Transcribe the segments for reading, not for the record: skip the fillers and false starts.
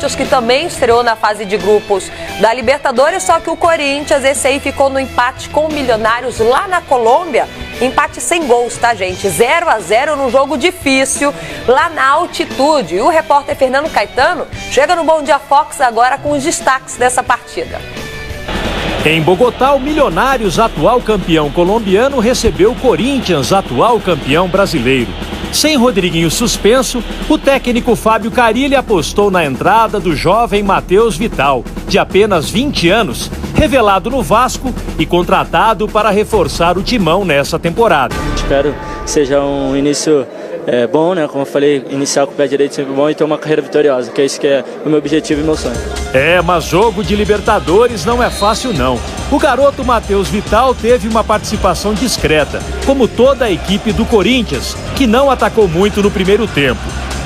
que também estreou na fase de grupos da Libertadores, só que o Corinthians, esse aí ficou no empate com o Milionários lá na Colômbia. Empate sem gols, tá, gente? 0-0 num jogo difícil, lá na altitude. E o repórter Fernando Caetano chega no Bom Dia Fox agora com os destaques dessa partida. Em Bogotá, o Milionários, atual campeão colombiano, recebeu o Corinthians, atual campeão brasileiro. Sem Rodriguinho suspenso, o técnico Fábio Carille apostou na entrada do jovem Matheus Vital, de apenas 20 anos, revelado no Vasco e contratado para reforçar o timão nessa temporada. Espero que seja um início bom, né? Como eu falei, iniciar com o pé direito sempre bom e ter uma carreira vitoriosa, que é isso que é o meu objetivo e meu sonho. Mas jogo de Libertadores não é fácil não. O garoto Matheus Vital teve uma participação discreta, como toda a equipe do Corinthians, que não atacou muito no primeiro tempo.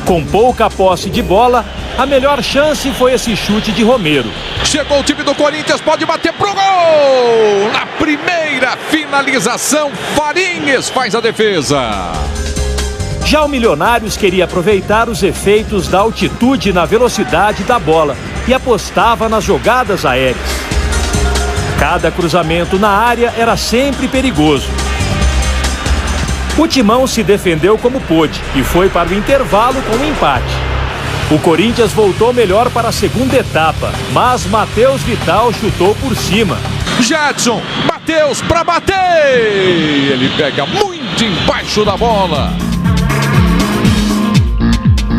Com pouca posse de bola, a melhor chance foi esse chute de Romero. Chegou o time do Corinthians, pode bater pro gol! Na primeira finalização, Farinhas faz a defesa. Já o Milionários queria aproveitar os efeitos da altitude na velocidade da bola e apostava nas jogadas aéreas. Cada cruzamento na área era sempre perigoso. O timão se defendeu como pôde e foi para o intervalo com um empate. O Corinthians voltou melhor para a segunda etapa, mas Matheus Vital chutou por cima. Jadson, Matheus para bater! Ele pega muito embaixo da bola.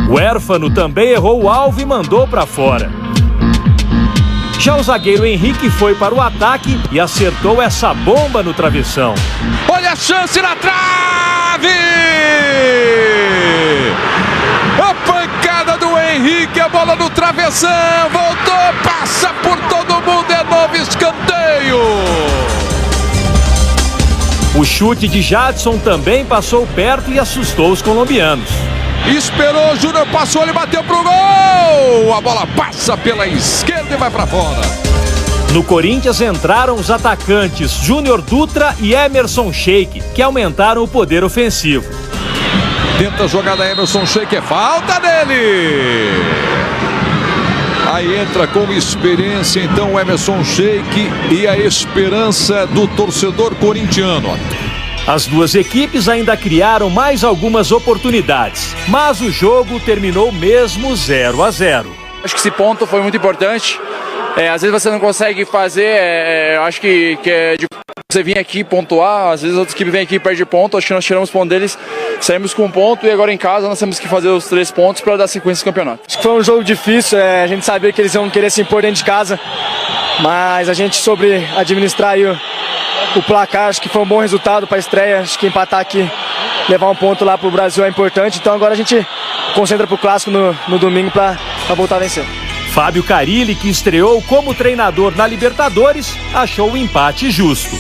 O Huérfano também errou o alvo e mandou para fora. Já o zagueiro Henrique foi para o ataque e acertou essa bomba no travessão. Olha a chance na trave! A pancada do Henrique, a bola no travessão, voltou, passa por todo mundo, é novo escanteio! O chute de Jadson também passou perto e assustou os colombianos. Esperou, Júnior passou, ele bateu pro gol! A bola passa pela esquerda e vai para fora. No Corinthians entraram os atacantes Júnior Dutra e Emerson Sheik, que aumentaram o poder ofensivo. Tenta a jogada Emerson Sheik, é falta dele! Aí entra com experiência então o Emerson Sheik e a esperança do torcedor corintiano. As duas equipes ainda criaram mais algumas oportunidades, mas o jogo terminou mesmo 0-0. Acho que esse ponto foi muito importante. Às vezes você não consegue fazer, acho que é de você vir aqui pontuar, às vezes outras equipes vêm aqui e perdem ponto, acho que nós tiramos ponto deles, saímos com um ponto e agora em casa nós temos que fazer os 3 pontos para dar sequência ao campeonato. Acho que foi um jogo difícil, a gente sabia que eles iam querer se impor dentro de casa, mas a gente soube administrar aí o placar, acho que foi um bom resultado para a estreia, acho que empatar aqui, levar um ponto lá para o Brasil é importante, então agora a gente concentra para o Clássico no domingo para voltar a vencer. Fábio Carille, que estreou como treinador na Libertadores, achou o empate justo.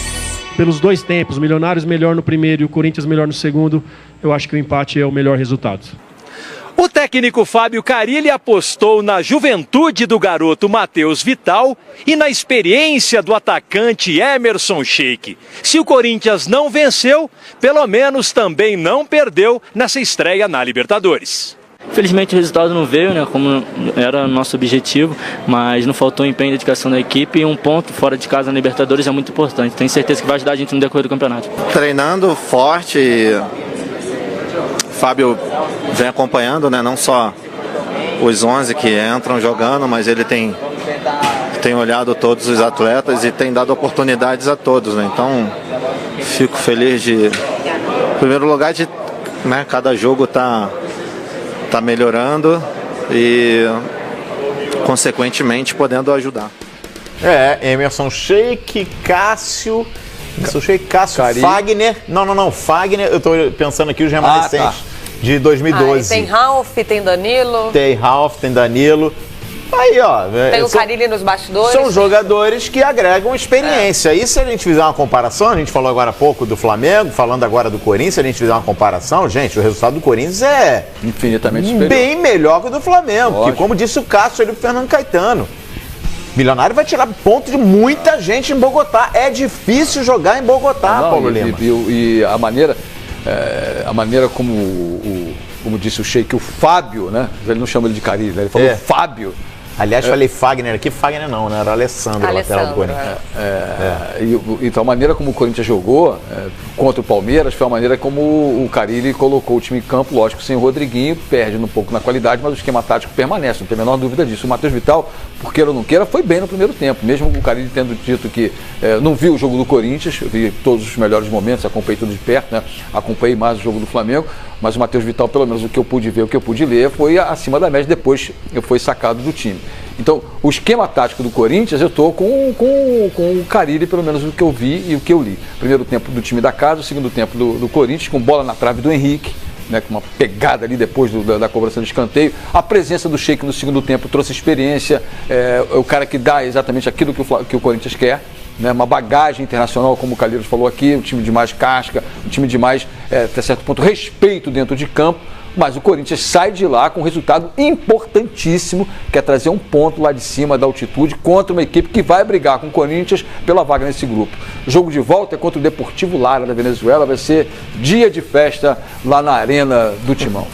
Pelos dois tempos, Milionários melhor no primeiro e o Corinthians melhor no segundo, eu acho que o empate é o melhor resultado. O técnico Fábio Carille apostou na juventude do garoto Matheus Vital e na experiência do atacante Emerson Sheik. Se o Corinthians não venceu, pelo menos também não perdeu nessa estreia na Libertadores. Infelizmente o resultado não veio, né, como era nosso objetivo, mas não faltou empenho e dedicação da equipe e um ponto fora de casa na Libertadores é muito importante. Tenho certeza que vai ajudar a gente no decorrer do campeonato. Treinando forte, Fábio vem acompanhando, né, não só os 11 que entram jogando, mas ele tem olhado todos os atletas e tem dado oportunidades a todos, né? Então fico feliz de, em primeiro lugar, de, né, cada jogo tá melhorando e consequentemente podendo ajudar. Emerson Sheik, Cássio, Fagner. Não, Fagner, eu tô pensando aqui os remanescentes de 2012. Tem Ralf, tem Danilo. Tem Danilo. Aí, ó. Tem o Carille nos bastidores. São jogadores que agregam experiência. E se a gente fizer uma comparação, a gente falou agora há pouco do Flamengo, falando agora do Corinthians, se a gente fizer uma comparação, gente, o resultado do Corinthians é infinitamente superior. Bem melhor que o do Flamengo. Que, como disse o Cássio ali, o Fernando Caetano. Milionário vai tirar ponto de muita gente em Bogotá. É difícil jogar em Bogotá, Paulo Lima. E a maneira como disse o Sheik, o Fábio, né? Ele não chama ele de Carille, ele falou Fábio. Aliás, falei Fagner aqui, Fagner não, né? Era Alessandro, lateral do Corinthians. Então a maneira como o Corinthians jogou contra o Palmeiras foi a maneira como o Carille colocou o time em campo, lógico, sem o Rodriguinho, perde um pouco na qualidade, mas o esquema tático permanece, não tem a menor dúvida disso. O Matheus Vital, por queira ou não queira, foi bem no primeiro tempo, mesmo o Carille tendo dito que não viu o jogo do Corinthians, vi todos os melhores momentos, acompanhei tudo de perto, né? Acompanhei mais o jogo do Flamengo, mas o Matheus Vital, pelo menos o que eu pude ver, o que eu pude ler, foi acima da média, depois foi sacado do time. Então, o esquema tático do Corinthians, eu estou com o Carille, pelo menos o que eu vi e o que eu li. Primeiro tempo do time da casa, o segundo tempo do Corinthians, com bola na trave do Henrique, né, com uma pegada ali depois da cobrança do escanteio. A presença do Sheik no segundo tempo trouxe experiência, o cara que dá exatamente aquilo que o Corinthians quer. Né, uma bagagem internacional, como o Calheiros falou aqui, um time de mais casca, um time de mais, até certo ponto, respeito dentro de campo, mas o Corinthians sai de lá com um resultado importantíssimo, que é trazer um ponto lá de cima da altitude contra uma equipe que vai brigar com o Corinthians pela vaga nesse grupo. O jogo de volta é contra o Deportivo Lara da Venezuela, vai ser dia de festa lá na Arena do Timão.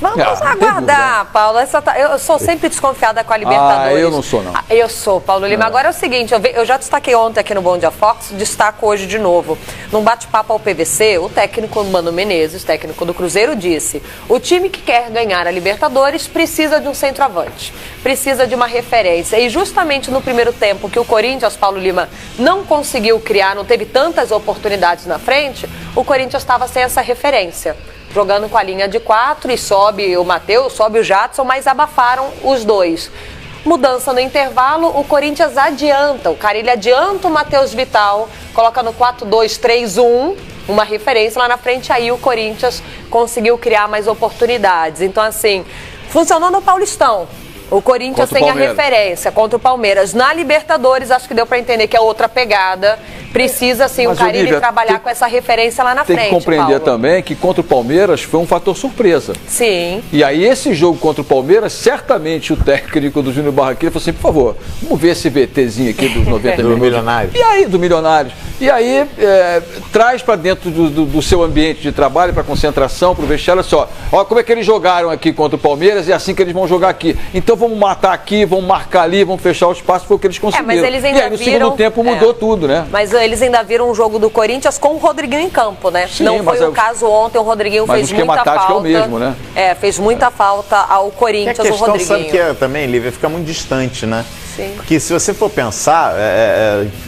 Vamos aguardar, Paulo. Eu sou sempre desconfiada com a Libertadores. Eu não sou, não. Eu sou, Paulo Lima. Agora é o seguinte, eu já destaquei ontem aqui no Bom Dia Fox, destaco hoje de novo. Num bate-papo ao PVC, o técnico Mano Menezes, técnico do Cruzeiro, disse: o time que quer ganhar a Libertadores precisa de um centroavante, precisa de uma referência. E justamente no primeiro tempo que o Corinthians, Paulo Lima, não conseguiu criar, não teve tantas oportunidades na frente, o Corinthians estava sem essa referência. Jogando com a linha de 4 e sobe o Matheus, sobe o Jadson, mas abafaram os dois. Mudança no intervalo, o Corinthians adianta, o Carille adianta o Matheus Vital, coloca no 4-2-3-1, uma referência lá na frente, aí o Corinthians conseguiu criar mais oportunidades. Então, assim, funcionou no Paulistão. O Corinthians tem a referência contra o Palmeiras. Na Libertadores, acho que deu para entender que é outra pegada. Precisa, sim, o Carille trabalhar com essa referência lá na frente. Tem que compreender também que contra o Palmeiras foi um fator surpresa. Sim. E aí, esse jogo contra o Palmeiras, certamente o técnico do Júnior Barranquilla falou assim: por favor, vamos ver esse VTzinho aqui dos 90 minutos. Do Milionários. E aí, do Milionários. E aí, traz para dentro do seu ambiente de trabalho, para concentração, para o vestiário, olha só, olha como é que eles jogaram aqui contra o Palmeiras e é assim que eles vão jogar aqui. Então vamos matar aqui, vamos marcar ali, vamos fechar o espaço, foi o que eles conseguiram. Mas eles ainda e aí no segundo tempo mudou tudo, né? Mas eles ainda viram um jogo do Corinthians com o Rodriguinho em campo, né? Sim, não foi o caso ontem, o Rodriguinho fez muita falta. Mas o esquema tático é o mesmo, né? Fez muita falta ao Corinthians, o Rodriguinho. Sabe que também, Lívia, fica muito distante, né? Sim. Porque se você for pensar,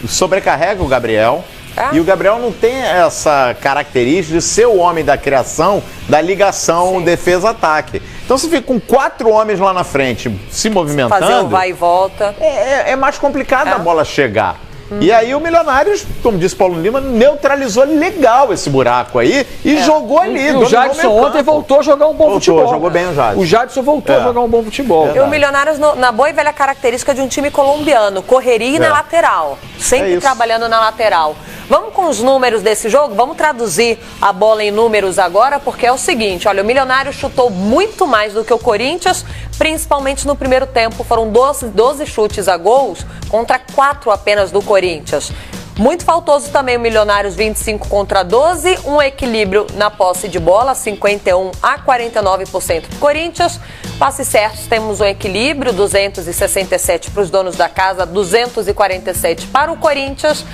sobrecarrega o Gabriel. E o Gabriel não tem essa característica de ser o homem da criação, da ligação defesa-ataque. Então você fica com 4 homens lá na frente se movimentando. Fazer um vai e volta. É mais complicado a bola chegar. E aí o Milionários, como disse Paulo Lima, neutralizou legal esse buraco aí e jogou ali. E o Jadson ontem voltou a jogar um bom futebol. Jogou bem o Jadson. O Jadson voltou a jogar um bom futebol. E o Milionários, na boa e velha característica de um time colombiano, correria na lateral. Sempre trabalhando na lateral. Vamos com os números desse jogo? Vamos traduzir a bola em números agora, porque é o seguinte, olha, o Milionário chutou muito mais do que o Corinthians, principalmente no primeiro tempo. Foram 12 chutes a gols contra 4 apenas do Corinthians. Muito faltoso também o Milionários, 25 contra 12, um equilíbrio na posse de bola, 51 a 49% do Corinthians. Passes certos, temos um equilíbrio, 267 para os donos da casa, 247 para o Corinthians.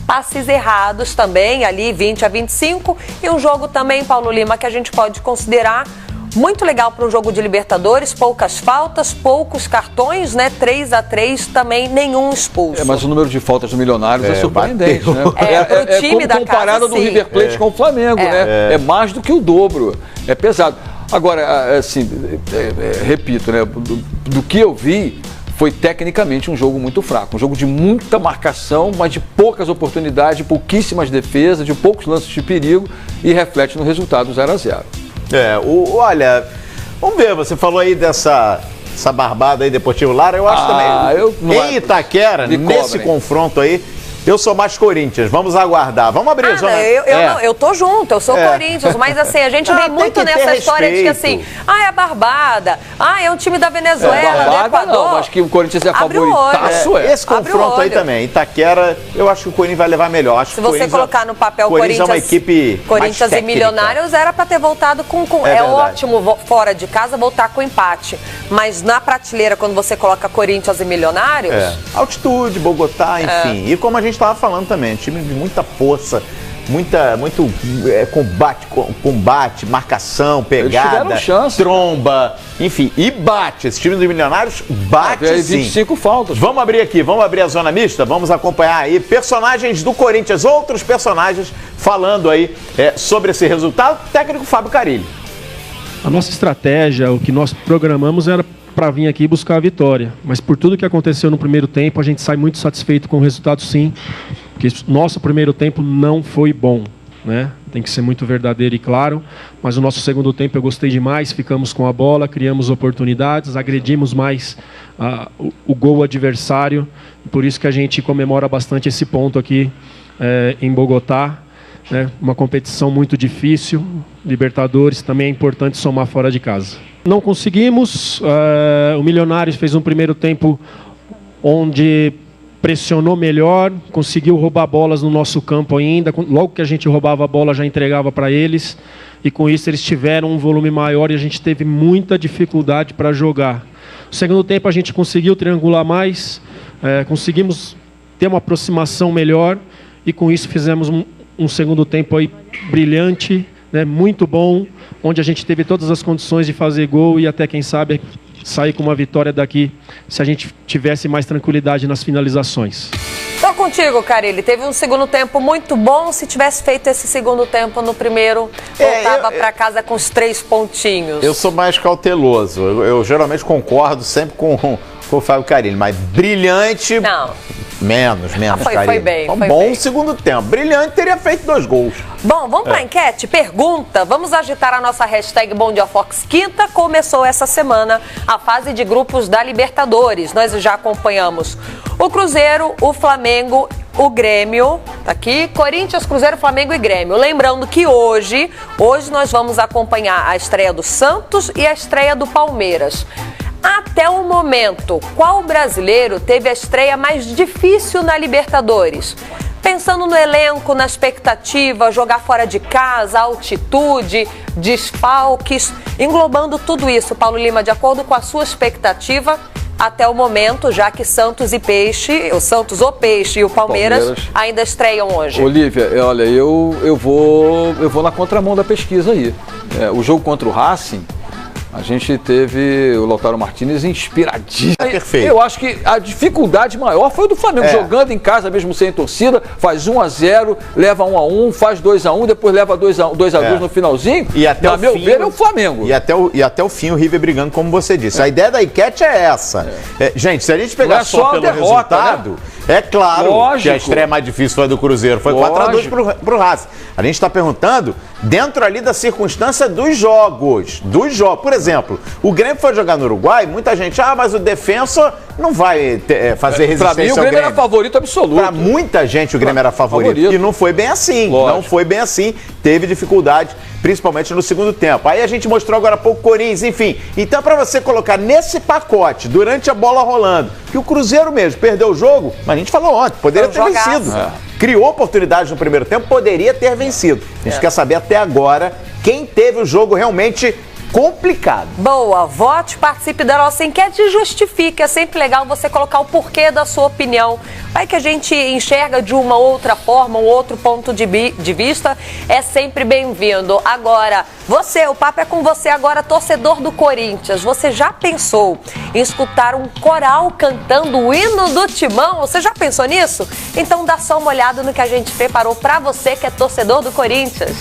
Passes errados também, ali 20 a 25. E um jogo também, Paulo Lima, que a gente pode considerar muito legal para um jogo de Libertadores. Poucas faltas, poucos cartões, né? 3-3, também nenhum expulso. Mas o número de faltas do Milionários é surpreendente, bateu, né? Pro time da casa, comparado do River Plate com o Flamengo, né? É mais do que o dobro. É pesado. Agora, assim, repito, né? Do que eu vi, foi tecnicamente um jogo muito fraco, um jogo de muita marcação, mas de poucas oportunidades, de pouquíssimas defesas, de poucos lances de perigo e reflete no resultado 0-0. Olha, vamos ver, você falou aí dessa barbada aí, Deportivo Lara, eu acho também, em Itaquera, nesse confronto aí, Eu sou mais Corinthians, vamos aguardar. Vamos abrir a zona. Eu tô junto, eu sou Corinthians, mas assim, a gente vem muito nessa história de que assim, é barbada, é um time da Venezuela, do Equador. Não, acho que o Corinthians é favoritaço. Esse confronto aí também, Itaquera, eu acho que o Corinthians vai levar melhor. Acho Se você colocar no papel Corinthians, é uma equipe Corinthians e Milionários, era para ter voltado com é ótimo fora de casa voltar com empate, mas na prateleira, quando você coloca Corinthians e Milionários... Altitude, Bogotá, enfim. E como a gente estava falando também, time de muita força, muito combate, marcação, pegada, tromba, enfim, e bate. Esse time dos Milionários bate sim. 25 faltas. Vamos abrir aqui, vamos abrir a zona mista, vamos acompanhar aí personagens do Corinthians, outros personagens falando aí sobre esse resultado. Técnico Fábio Carilli. A nossa estratégia, o que nós programamos era para vir aqui buscar a vitória. Mas por tudo que aconteceu no primeiro tempo, a gente sai muito satisfeito com o resultado, sim. Porque nosso primeiro tempo não foi bom, né? Tem que ser muito verdadeiro e claro. Mas o nosso segundo tempo eu gostei demais. Ficamos com a bola, criamos oportunidades, agredimos mais o gol adversário. Por isso que a gente comemora bastante esse ponto aqui em Bogotá. Uma competição muito difícil, Libertadores, também é importante somar fora de casa. Não conseguimos, o Milionários fez um primeiro tempo onde pressionou melhor, conseguiu roubar bolas no nosso campo ainda, logo que a gente roubava a bola já entregava para eles, e com isso eles tiveram um volume maior e a gente teve muita dificuldade para jogar. No segundo tempo a gente conseguiu triangular mais, conseguimos ter uma aproximação melhor, e com isso fizemos um segundo tempo aí brilhante, muito bom, onde a gente teve todas as condições de fazer gol e até, quem sabe, sair com uma vitória daqui, se a gente tivesse mais tranquilidade nas finalizações. Estou contigo, Carilli. Teve um segundo tempo muito bom. Se tivesse feito esse segundo tempo no primeiro, voltava para casa com os 3 pontinhos. Eu sou mais cauteloso. Eu geralmente concordo sempre com o Fábio Carilli, mas brilhante... Não. Menos, foi bem. Foi bom segundo tempo. Brilhante, teria feito 2 gols. Bom, vamos para a enquete? Pergunta. Vamos agitar a nossa hashtag Bom Dia Fox. Quinta começou essa semana a fase de grupos da Libertadores. Nós já acompanhamos o Cruzeiro, o Flamengo, o Grêmio. Tá aqui, Corinthians, Cruzeiro, Flamengo e Grêmio. Lembrando que hoje nós vamos acompanhar a estreia do Santos e a estreia do Palmeiras. Até o momento, qual brasileiro teve a estreia mais difícil na Libertadores? Pensando no elenco, na expectativa, jogar fora de casa, altitude, desfalques, englobando tudo isso, Paulo Lima, de acordo com a sua expectativa, até o momento, já que Santos e Peixe, o Santos, o Peixe e o Palmeiras ainda estreiam hoje. Olívia, olha, eu vou na contramão da pesquisa aí. O jogo contra o Racing, a gente teve o Lautaro Martínez inspiradíssimo. Perfeito. Eu acho que a dificuldade maior foi o do Flamengo, jogando em casa mesmo sem torcida, faz 1-0, leva 1-1, faz 2-1, depois leva 2-2 no finalzinho. E até o fim, ver, é o Flamengo. E até o fim o River brigando, como você disse. A ideia da enquete é essa. Gente, se a gente pegar só pelo resultado, né? É claro que a estreia mais difícil foi a do Cruzeiro, foi 4-2 pro Racing. A gente está perguntando dentro ali da circunstância dos jogos. Por exemplo, o Grêmio foi jogar no Uruguai, muita gente, mas o Defensor não vai fazer resistência ao Grêmio. Pra mim o Grêmio era favorito absoluto. Pra muita gente o Grêmio era favorito. E não foi bem assim. Não foi bem assim. Teve dificuldade, principalmente no segundo tempo. Aí a gente mostrou agora há pouco Corinthians, enfim. Então para você colocar nesse pacote, durante a bola rolando, que o Cruzeiro mesmo perdeu o jogo, mas a gente falou ontem, poderia ter vencido. Criou oportunidade no primeiro tempo, poderia ter vencido. A gente quer saber até agora quem teve o jogo realmente complicado. Boa, vote, participe da nossa enquete e justifique. É sempre legal você colocar o porquê da sua opinião. Vai que a gente enxerga de uma outra forma, um outro ponto de vista, é sempre bem-vindo. Agora, o papo é com você agora, torcedor do Corinthians. Você já pensou em escutar um coral cantando o hino do Timão? Você já pensou nisso? Então dá só uma olhada no que a gente preparou pra você que é torcedor do Corinthians.